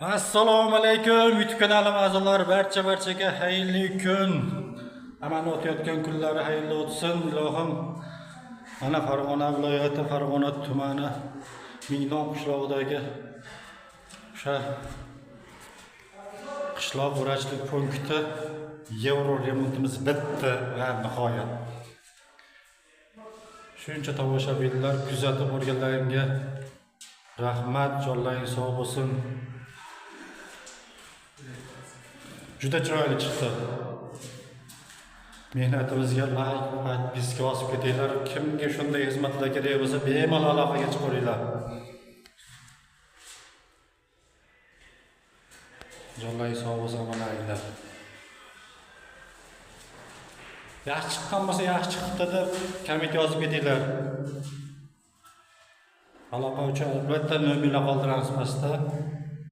Assalomu alaykum YouTube kanalim a'zolari barchaga xayrli kun. Amal o'tayotgan kunlari xayrli o'tsin. Ilohim mana Farg'ona viloyati Farg'ona tumani Mingnon qishlog'idagi o'sha qishloq vrachlik punkti yevro remontimiz bitdi va nihoyat. Shuncha tomoshabinlar kuzatib o'rganlaringga rahmat, jonlaring sog' bo'lsin. Juda chiroyli chiqdi. Mehnatimizga like, podpiska bosib ketinglar. Kimga shunday xizmatlar kerak bo'lsa, bemalol aloqaga chiqinglar. Jonlaring sog' bo'lsin, omonanglar. Yaxshi chiqqan bo'lsa, yaxshi chiqdi deb komment yozib ketinglar. Aloqa uchun albatta nomerlar qoldiramiz pastda.